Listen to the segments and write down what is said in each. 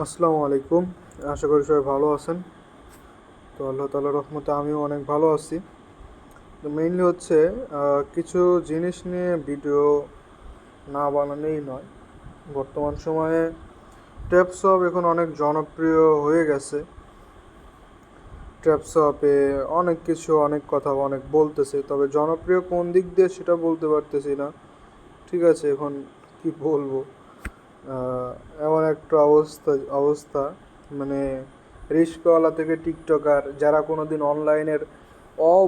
আসসালামু আলাইকুম। আশা করি সবাই ভালো আছেন। তো আল্লাহ তাআলার রহমতে আমিও অনেক ভালো আছি। তো মেইনলি হচ্ছে কিছু জিনিস নিয়ে ভিডিও না বানালেই নয়। বর্তমান সময়ে ট্যাপসপ এখন অনেক জনপ্রিয় হয়ে গেছে। ট্যাপসপে অনেক কিছু অনেক কথা অনেক বলতেছে, তবে জনপ্রিয় কোন দিক দিয়ে সেটা বলতে পারতেছি না। ঠিক আছে, এখন কি বলবো, আহ, এমন একটা অবস্থা মানে রিস্কওয়ালা থেকে টিকটকার যারা কোনো দিন অনলাইনের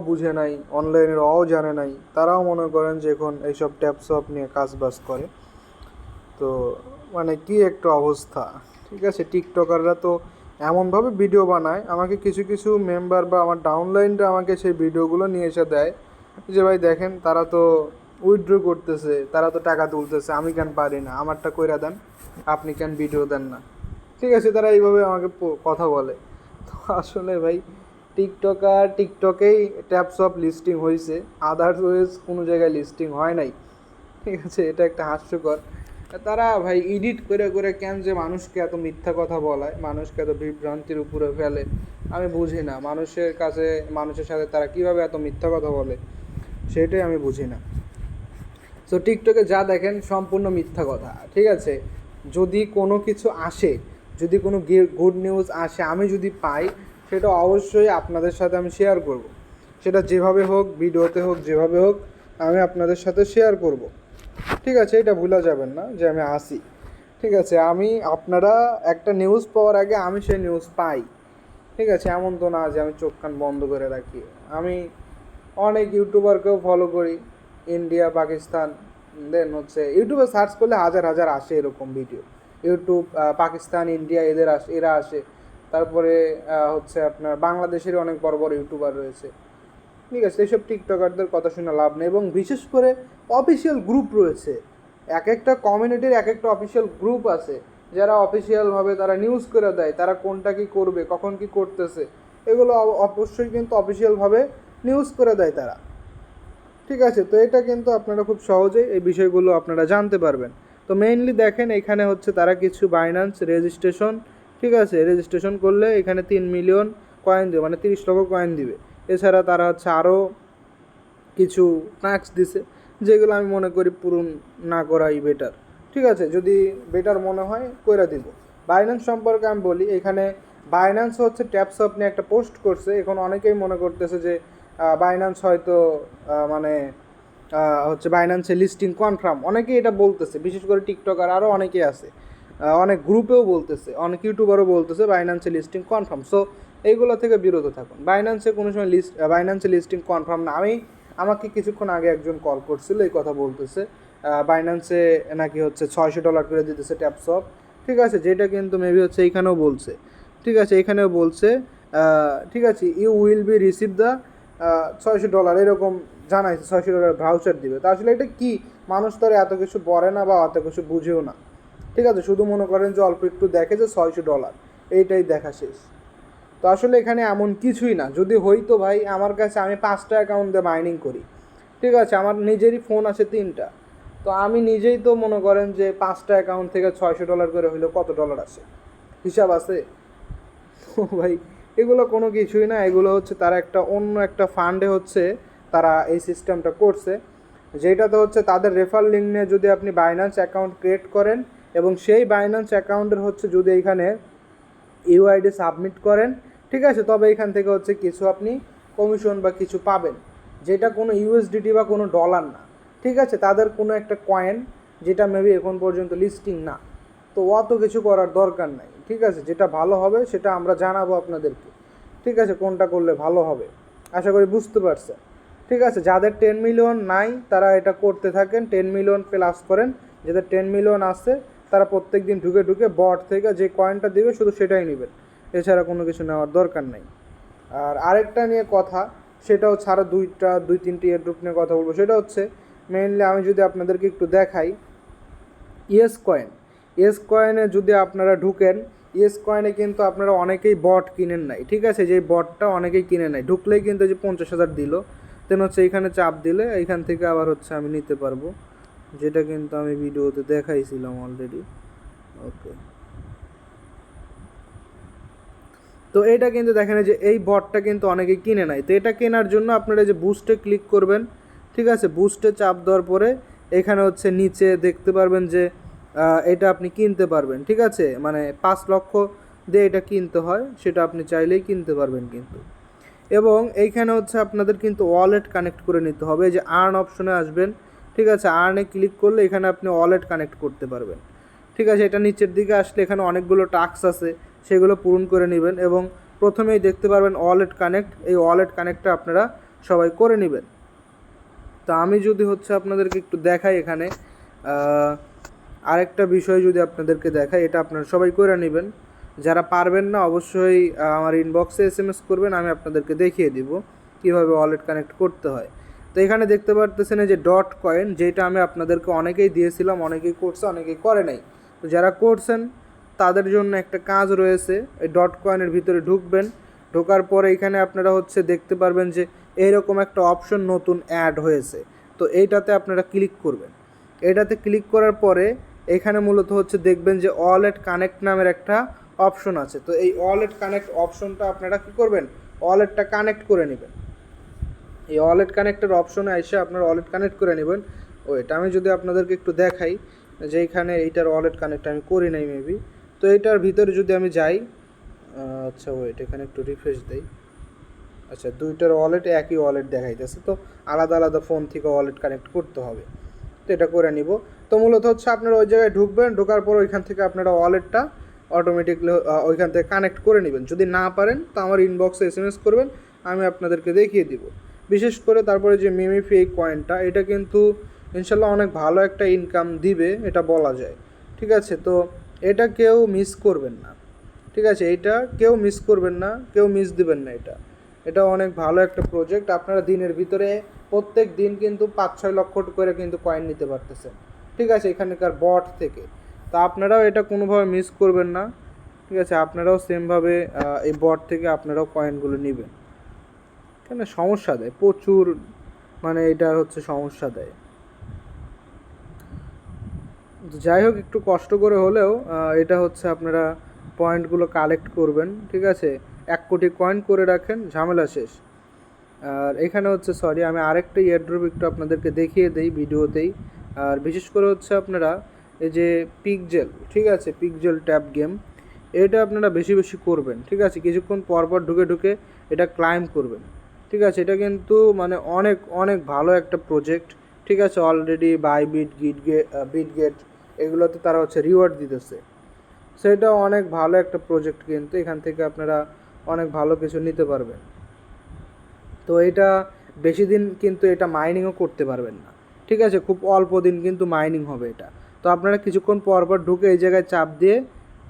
বুঝে নাই, অনলাইনের জানে নাই, তারাও মনে করেন যে এখন এইসব ট্যাপসপ নিয়ে কাজ বাজ করে। তো মানে কি একটা অবস্থা। ঠিক আছে, টিকটকাররা তো এমনভাবে ভিডিও বানায়, আমাকে কিছু কিছু মেম্বার বা আমার ডাউনলাইনরা আমাকে সেই ভিডিওগুলো নিয়ে এসে দেয় যে ভাই দেখেন, তারা তো উইথড্র করতেছে, তারা তো টাকা তুলতেছে, আমি কেন পারি না, আমারটা কইরা দেন, আপনি কেন ভিডিও দেন না। ঠিক আছে, তারা এইভাবে আমাকে কথা বলে। তো আসলে ভাই, টিকটকেই ট্যাপসপ লিস্টিং হয়েছে, আদারওয়াইজ কোনো জায়গায় লিস্টিং হয় নাই। ঠিক আছে, এটা একটা হাস্যকর। তারা ভাই এডিট করে করে কেন যে মানুষকে এত মিথ্যা কথা বলায়, মানুষকে এত বিভ্রান্তির উপরে ফেলে, আমি বুঝি না। মানুষের সাথে তারা কিভাবে এত মিথ্যা কথা বলে, সেটাই আমি বুঝি না। সো টিকটকে যা দেখেন সম্পূর্ণ মিথ্যা কথা। ঠিক আছে, যদি কোনো কিছু আসে, যদি কোনো গুড নিউজ আসে, আমি যদি পাই, সেটা অবশ্যই আপনাদের সাথে আমি শেয়ার করব। সেটা যেভাবে হোক, ভিডিওতে হোক, যেভাবে হোক, আমি আপনাদের সাথে শেয়ার করব। ঠিক আছে, এটা ভুলা যাবেন না যে আমি আসি। ঠিক আছে, আপনারা একটা নিউজ পাওয়ার আগে আমি সেই নিউজ পাই। ঠিক আছে, এমন তো না যে আমি চোখ কান বন্ধ করে রাখি। আমি অনেক ইউটিউবারকেও ফলো করি, ইন্ডিয়া, পাকিস্তান। দেন হচ্ছে ইউটিউবে সার্চ করলে হাজার হাজার আসে এরকম ভিডিও। ইউটিউব, পাকিস্তান, ইন্ডিয়া, এরা আসে। তারপরে হচ্ছে আপনার বাংলাদেশেরই অনেক বড় বড় ইউটিউবার রয়েছে। ঠিক আছে, এইসব টিকটকারদের কথা শুনে লাভ নেই। এবং বিশেষ করে অফিসিয়াল গ্রুপ রয়েছে, এক একটা কমিউনিটির এক একটা অফিসিয়াল গ্রুপ আছে, যারা অফিসিয়ালভাবে তারা নিউজ করে দেয়, তারা কোনটা কী করবে, কখন কী করতেছে, এগুলো অবশ্যই কিন্তু অফিসিয়ালভাবে নিউজ করে দেয় তারা। ঠিক আছে, তো এটা কিন্তু আপনারা খুব সহজেই এই বিষয়গুলো আপনারা জানতে পারবেন। তো মেইনলি দেখেন, এখানে হচ্ছে তারা কিছু বাইন্যান্স রেজিস্ট্রেশন, ঠিক আছে, রেজিস্ট্রেশন করলে এখানে 3 মিলিয়ন কয়েন দেবে, মানে 30 লক্ষ কয়েন দিবে। এছাড়া তারা হচ্ছে আরও কিছু ট্যাক্স দিছে, যেগুলো আমি মনে করি পূরণ না করাই বেটার। ঠিক আছে, যদি বেটার মনে হয় কইরা দিব। বাইন্যান্স সম্পর্কে আমি বলি, এখানে বাইন্যান্স হচ্ছে ট্যাপসপ নিয়ে একটা পোস্ট করছে। এখন অনেকেই মনে করতেছে যে বাইন্যান্স হয়তো মানে হচ্ছে বাইন্যান্সে লিস্টিং কনফার্ম, অনেকেই এটা বলতেছে, বিশেষ করে টিকটকার আরও অনেকেই আছে, অনেক গ্রুপেও বলতেছে, অনেক ইউটিউবারও বলতেছে বাইন্যান্সে লিস্টিং কনফার্ম। সো এইগুলো থেকে বিরত থাকুন। বাইন্যান্সে লিস্টিং কনফার্ম না। আমাকে কিছুক্ষণ আগে একজন কল করছিল, এই কথা বলতেছে বাইন্যান্সে নাকি হচ্ছে $600 করে দিতেছে ট্যাপসপ। ঠিক আছে, যেটা কিন্তু মেবি হচ্ছে এইখানেও বলছে। ঠিক আছে, এখানেও বলছে ঠিক আছে, you will be receive the $600 এরকম জানাইছে, $600 ভাউচার দিবে। তা আসলে এটা কি, মানুষ তো আর এত কিছু পড়ে না বা এত কিছু বুঝেও না। ঠিক আছে, শুধু মনে করেন যে অল্প একটু দেখে যে $600, এইটাই দেখা শেষ। তো আসলে এখানে এমন কিছুই না। যদি হইতো ভাই, আমার কাছে, আমি 5টা অ্যাকাউন্ট দিয়ে মাইনিং করি। ঠিক আছে, আমার নিজেরই ফোন আছে 3টা। তো আমি নিজেই তো মনে করেন যে 5টা অ্যাকাউন্ট থেকে $600 করে হইলে কত ডলার আসে, হিসাব আছে? তো ভাই, এগুলো কোনো কিছুই না। এগুলো হচ্ছে তারা একটা অন্য একটা ফান্ডে হচ্ছে তারা এই সিস্টেমটা করছে, যেটাতে হচ্ছে তাদের রেফার লিঙ্ক নিয়ে যদি আপনি বাইন্যান্স অ্যাকাউন্ট ক্রিয়েট করেন এবং সেই বাইন্যান্স অ্যাকাউন্টের হচ্ছে যদি এইখানে ইউআইডি সাবমিট করেন, ঠিক আছে, তবে এখান থেকে হচ্ছে কিছু আপনি কমিশন বা কিছু পাবেন, যেটা কোনো ইউএসডিটি বা কোনো ডলার না। ঠিক আছে, তাদের কোনো একটা কয়েন, যেটা মেবি এখন পর্যন্ত লিস্টিং না। তো অত কিছু করার দরকার নাই। ঠিক আছে, যেটা ভালো হবে সেটা আমরা জানাবো আপনাদেরকে। ঠিক আছে, কোনটা করলে ভালো হবে, আশা করি বুঝতে পারছেন। ঠিক আছে, যাদের 10 মিলিয়ন নাই তারা এটা করতে থাকেন, 10 মিলিয়ন প্লাস করেন। যাদের 10 মিলিয়ন আছে তারা প্রত্যেক দিন ঢুকে ঢুকে বট থেকে যে কয়েনটা দিবে শুধু সেটাই নেবেন, এছাড়া কোনো কিছু নেওয়ার দরকার নেই। আর আরেকটা নিয়ে কথা, সেটা হচ্ছে আরও দুই তিনটি এয়ারড্রপ নিয়ে কথা বলবো। সেটা হচ্ছে মেইনলি আমি যদি আপনাদেরকে একটু দেখাই, ইয়েস কয়েন। ইয়েস কয়েনে যদি আপনারা ঢুকেন, ইয়েস কয়েনে কিন্তু আপনারা অনেকেই বট কিনেন নাই। ঠিক আছে, যে বটটা অনেকেই কিনে নেয়, ঢুকলেই কিন্তু যে 50,000 দিল, দেন হচ্ছে এইখানে চাপ দিলে এইখান থেকে আবার হচ্ছে আমি নিতে পারবো, যেটা কিন্তু আমি ভিডিওতে দেখাইছিলাম অলরেডি। ওকে, তো এটা কিন্তু দেখেন যে এই বটটা কিন্তু অনেকেই কিনে নেয়। তো এটা কেনার জন্য আপনারা যে বুস্টে ক্লিক করবেন, ঠিক আছে, বুস্টে চাপ দেওয়ার পরে এখানে হচ্ছে নিচে দেখতে পারবেন যে এটা আপনি কিনতে পারবেন, ঠিক আছে, মানে 5 লক্ষ দিয়ে এটা কিনতে হয়, সেটা আপনি চাইলেই কিনতে পারবেন কিন্তু। এবং এইখানে হচ্ছে আপনাদের কিন্তু ওয়ালেট কানেক্ট করে নিতে হবে, যে আর্ন অপশনে আসবেন, ঠিক আছে, আর্নে ক্লিক করলে এখানে আপনি ওয়ালেট কানেক্ট করতে পারবেন, ঠিক আছে। এটা নিচের দিকে আসলে এখানে অনেকগুলো টাস্ক আছে, সেগুলো পূরণ করে নেবেন এবং প্রথমেই দেখতে পারবেন ওয়ালেট কানেক্ট, এই ওয়ালেট কানেক্টটা আপনারা সবাই করে নেবেন। তো আমি যদি হচ্ছে আপনাদেরকে একটু দেখাই এখানে আরেকটা বিষয় যদি আপনাদেরকে দেখাই, এটা আপনারা সবাই করে নেবেন। যারা পারবেন না অবশ্যই আমার ইনবক্সে SMS করবেন, আমি আপনাদেরকে দেখিয়ে দিব কীভাবে ওয়ালেট কানেক্ট করতে হয়। তো এখানে দেখতে পারতেছেন যে ডট কয়েন, যেটা আমি আপনাদেরকে অনেকেই দিয়েছিলাম, অনেকেই করছে অনেকেই করে নাই। তো যারা করছেন তাদের জন্য একটা কাজ রয়েছে, এই ডট কয়েনের ভিতরে ঢুকবেন, ঢোকার পরে এখানে আপনারা হচ্ছে দেখতে পারবেন যে এইরকম একটা অপশন নতুন অ্যাড হয়েছে। তো এইটাতে আপনারা ক্লিক করবেন। এটাতে ক্লিক করার পরে এখানে মূলত হচ্ছে দেখবেন যে ওয়ালেট কানেক্ট নামের একটা অপশন আছে। তো এই ওয়ালেট কানেক্ট অপশনটা আপনারা কী করবেন, ওয়ালেটটা কানেক্ট করে নেবেন। এই ওয়ালেট কানেক্টের অপশনে এসে আপনারা ওয়ালেট কানেক্ট করে নেবেন। ওইটা আমি যদি আপনাদেরকে একটু দেখাই যে এইখানে এইটার ওয়ালেট কানেক্ট আমি করি নাই মেবি। তো এইটার ভিতরে যদি আমি যাই, আচ্ছা ওয়েট, এখানে একটু রিফ্রেশ দেই। আচ্ছা, দুইটার ওয়ালেট একই ওয়ালেট দেখাইতেছে, তো আলাদা আলাদা ফোন থেকে ওয়ালেট কানেক্ট করতে হবে। তো এটা করে নিব। তো মূলত হচ্ছে আপনারা ওই জায়গায় ঢুকবেন, ঢোকার পর ওইখান থেকে আপনারা ওয়ালেটটা অটোমেটিকলি ওইখান থেকে কানেক্ট করে নেবেন। যদি না পারেন তো আমার ইনবক্সে SMS করবেন, আমি আপনাদেরকে দেখিয়ে দিব। বিশেষ করে তারপরে যে মিমিফি এই কয়েনটা, এটা কিন্তু ইনশাল্লাহ অনেক ভালো একটা ইনকাম দিবে, এটা বলা যায়, ঠিক আছে। তো এটা কেউ মিস করবেন না, ঠিক আছে, এটা কেউ মিস করবেন না, কেউ মিস দিবেন না। এটা অনেক ভালো একটা প্রজেক্ট। আপনারা দিনের ভিতরে প্রত্যেক দিন কিন্তু 5-6 লক্ষ করে কিন্তু কয়েন নিতে পারতেছেন, ঠিক আছে, এখানকার বট থেকে। তা আপনারাও এটা কোনোভাবে মিস করবেন না, ঠিক আছে, আপনারাও সেমভাবে এই বট থেকে আপনারাও কয়েনগুলো নেবেন। কেন সমস্যা দেয় প্রচুর, মানে এটা হচ্ছে সমস্যা দেয়। যাই হোক, একটু কষ্ট করে হলেও এটা হচ্ছে আপনারা পয়েন্টগুলো কালেক্ট করবেন, ঠিক আছে। 1 কোটি কয়েন করে রাখেন, ঝামেলা শেষ। আর এখানে হচ্ছে সরি, আমি আরেকটা ইয়ারড্রপ একটু আপনাদেরকে দেখিয়ে দেই ভিডিওতেই। আর বিশেষ করে হচ্ছে আপনারা এই যে পিকজেল, ঠিক আছে, পিকজেল ট্যাব গেম, এটা আপনারা বেশি বেশি করবেন, ঠিক আছে, কিছুক্ষণ পরপর ঢুকে ঢুকে এটা ক্লাইম করবেন, ঠিক আছে। এটা কিন্তু মানে অনেক অনেক ভালো একটা প্রজেক্ট, ঠিক আছে। অলরেডি বাইবিট, বিটগেট এগুলোতে তারা হচ্ছে রিওয়ার্ড দিতেছে। সেটা অনেক ভালো একটা প্রজেক্ট, কিন্তু এখান থেকে আপনারা অনেক ভালো কিছু নিতে পারবেন। তো এটা বেশি দিন কিন্তু এটা মাইনিংও করতে পারবেন না, ঠিক আছে, খুব অল্প দিন কিন্তু মাইনিং হবে এটা। তো আপনারা কিছুক্ষণ পর পর ঢুকে এই জায়গায় চাপ দিয়ে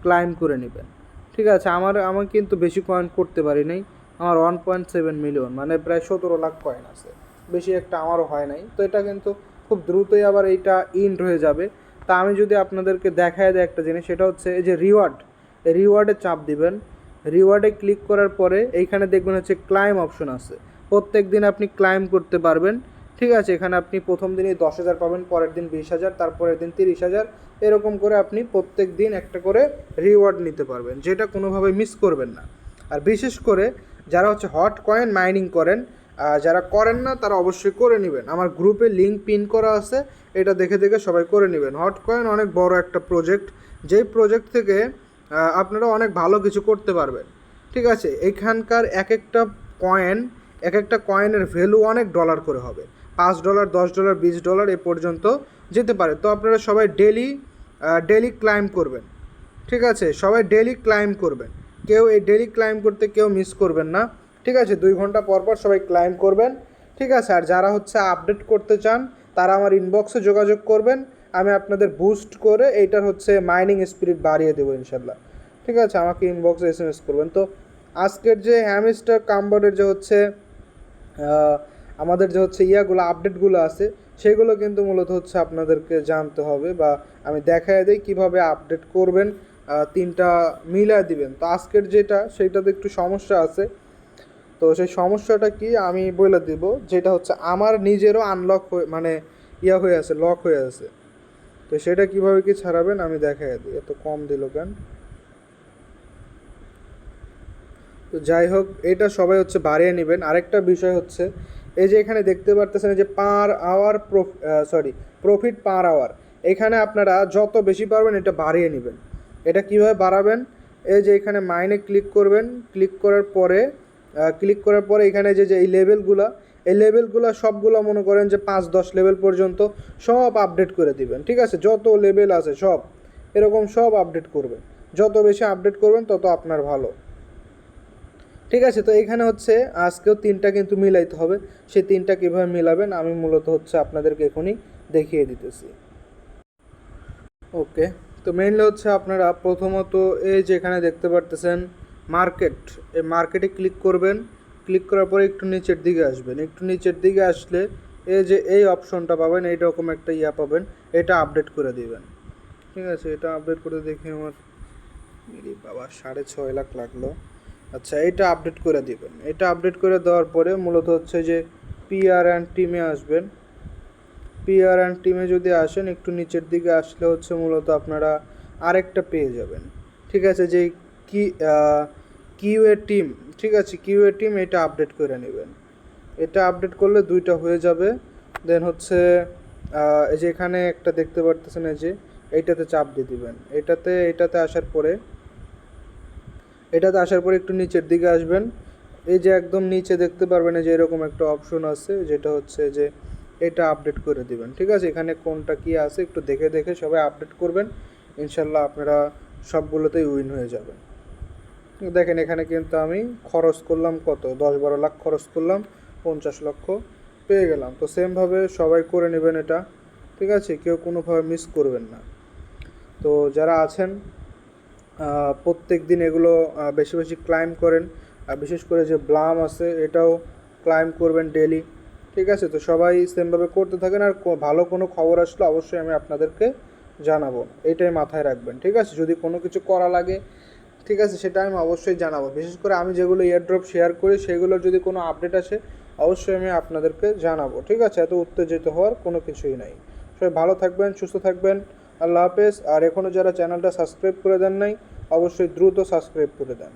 ক্লাইম করে নেবেন, ঠিক আছে। আমার কিন্তু বেশি কয়েন করতে পারি নাই, আমার 1.7 মিলিয়ন, মানে প্রায় 17 লাখ কয়েন আছে, বেশি একটা আমারও হয় নাই। তো এটা কিন্তু খুব দ্রুতই আবার এইটা ইন্ড হয়ে যাবে। তা আমি যদি আপনাদেরকে দেখায় দেয় একটা জিনিস, সেটা হচ্ছে এই যে রিওয়ার্ড, এই রিওয়ার্ডে চাপ দিবেন। রিওয়ার্ডে ক্লিক করার পরে এইখানে দেখবেন হচ্ছে ক্লাইম অপশন আছে, প্রত্যেক দিন আপনি ক্লাইম করতে পারবেন, ঠিক আছে। এখানে আপনি প্রথম দিনই 10,000 পাবেন, পরের দিন 20,000, তারপরের দিন 30,000, এরকম করে আপনি প্রত্যেক দিন একটা করে রিওয়ার্ড নিতে পারবেন, যেটা কোনোভাবে মিস করবেন না। আর বিশেষ করে যারা হচ্ছে হট কয়েন মাইনিং করেন, যারা করেন না তারা অবশ্যই করে নেবেন। আমার গ্রুপে লিঙ্ক পিন করা আছে, এটা দেখে দেখে সবাই করে নেবেন। হট কয়েন অনেক বড় একটা প্রজেক্ট, যেই প্রজেক্ট থেকে আপনারা অনেক ভালো কিছু করতে পারবেন, ঠিক আছে। এখানকার এক একটা কয়েনের ভ্যালু অনেক ডলার করে হবে, $5, $10, $20 এ পর্যন্ত যেতে পারে। তো আপনারা সবাই ডেলি ক্লাইম করবেন, ঠিক আছে, সবাই ডেলি ক্লাইম করবেন, কেউ এই ডেলি ক্লাইম করতে কেউ মিস করবেন না, ঠিক আছে। 2 ঘন্টা পর পর সবাই ক্লাইম করবেন, ঠিক আছে। আর যারা হচ্ছে আপডেট করতে চান তারা আমার ইনবক্সে যোগাযোগ করবেন, আমি আপনাদের বুস্ট করে এইটার হচ্ছে মাইনিং স্পিড বাড়িয়ে দেবো ইনশাল্লাহ, ঠিক আছে। আমাকে ইনবক্সে SMS করবেন। তো আজকের যে হ্যামস্টার কাম্বারের যে হচ্ছে আমাদের যে হচ্ছে ইয়াগুলো আপডেটগুলো আছে, সেগুলো কিন্তু মূলত হচ্ছে আপনাদেরকে জানতে হবে, বা আমি দেখায় দিই কীভাবে আপডেট করবেন, 3টা মিলায় দিবেন। তো আজকের যেটা, সেইটাতে একটু সমস্যা আছে। তো সেই সমস্যাটা কি আমি বলে দিব, যেটা হচ্ছে আমার নিজেরও আনলক মানে হয়ে আছে, লক হয়ে আছে। তো সেটা কিভাবে কি ছাড়াবেন আমি দেখাই দিই। এত কম দিল কেন? তো যাই হোক, এটা সবাই হচ্ছে বাড়িয়ে নেবেন। আরেকটা বিষয় হচ্ছে এই যে এখানে দেখতে পারতেছেন যে per hour profit per hour, এখানে আপনারা যত বেশি পারবেন এটা বাড়িয়ে নেবেন। এটা কিভাবে বাড়াবেন, এই যে এখানে মাইনে ক্লিক করবেন, ক্লিক করার পরে এখানে যে যে এই লেভেলগুলো সবগুলো মনে করেন যে 5-10 লেভেল পর্যন্ত সব আপডেট করে দিবেন। ঠিক আছে, যত লেভেল আছে সব এরকম সব আপডেট করবেন। যত বেশি আপডেট করবেন তত আপনার ভালো। ঠিক আছে, তো এখানে হচ্ছে আজকেও 3টা কিন্তু মিলাইতে হবে। সেই 3টা কীভাবে মিলাবেন আমি মূলত হচ্ছে আপনাদেরকে এখনই দেখিয়ে দিতেছি। ওকে, তো মেইনলি হচ্ছে আপনারা প্রথমত এই যে এখানে দেখতে পারতেছেন মার্কেট, এই মার্কেটে ক্লিক করবেন। ক্লিক করার পরে একটু নিচের দিকে আসবেন। একটু নিচের দিকে আসলে এই যে এই অপশনটা পাবেন, এইরকম একটা পাবেন, এটা আপডেট করে দিবেন। ঠিক আছে, এটা আপডেট করে দেখি আমার বাবা 6.5 লাখ লাগলো। আচ্ছা, এটা আপডেট করে দিবেন। এটা আপডেট করে দেওয়ার পরে মূলত হচ্ছে যে পিআর অ্যান্ড টিমে আসবেন। পিআর অ্যান্ড টিমে যদি আসেন, একটু নিচের দিকে আসলে হচ্ছে মূলত আপনারা আরেকটা পেয়ে যাবেন। ঠিক আছে, যে কি কিউএ টিম, ঠিক আছে, কিউএ টিম, এটা আপডেট করে নেবেন। এটা আপডেট করলে 2টা হয়ে যাবে। দেন হচ্ছে এই যে এখানে একটা দেখতে পারতেছেন, এই যে এইটাতে চাপ দিয়ে দিবেন। এটাতে আসার পরে একটু নিচের দিকে আসবেন। এই যে একদম নিচে দেখতে পারবেন যে এরকম একটা অপশন আছে, যেটা হচ্ছে যে এটা আপডেট করে দিবেন। ঠিক আছে, এখানে কোনটা কি আছে একটু দেখে দেখে সবাই আপডেট করবেন, ইনশাল্লাহ আপনারা সবগুলোতেই উইন হয়ে যাবেন। দেখেন এখানে কিন্তু আমি খরচ করলাম কত, 10-12 লাখ খরচ করলাম, 50 লক্ষ পেয়ে গেলাম। তো সেমভাবে সবাই করে নেবেন এটা। ঠিক আছে, কেউ কোনোভাবে মিস করবেন না। তো যারা আছেন প্রত্যেক দিন এগুলো বেশি বেশি ক্লাইম করেন, আর বিশেষ করে যে ব্লাম আছে এটাও ক্লাইম করবেন ডেলি। ঠিক আছে, তো সবাই সেমভাবে করতে থাকেন। আর ভালো কোনো খবর আসলে অবশ্যই আমি আপনাদেরকে জানাবো, এইটাই মাথায় রাখবেন। ঠিক আছে, যদি কোনো কিছু করা লাগে, ঠিক আছে, সেটা আমি অবশ্যই জানাবো। বিশেষ করে আমি যেগুলো এয়ারড্রপ শেয়ার করি সেগুলোর যদি কোনো আপডেট আসে অবশ্যই আমি আপনাদেরকে জানাবো। ঠিক আছে, এত উত্তেজিত হওয়ার কোনো কিছুই নাই। সবাই ভালো থাকবেন, সুস্থ থাকবেন। আল্লাহ হাফেজ। আর এখনও যারা চ্যানেলটা সাবস্ক্রাইব করে দেন নাই অবশ্যই দ্রুত সাবস্ক্রাইব করে দেন।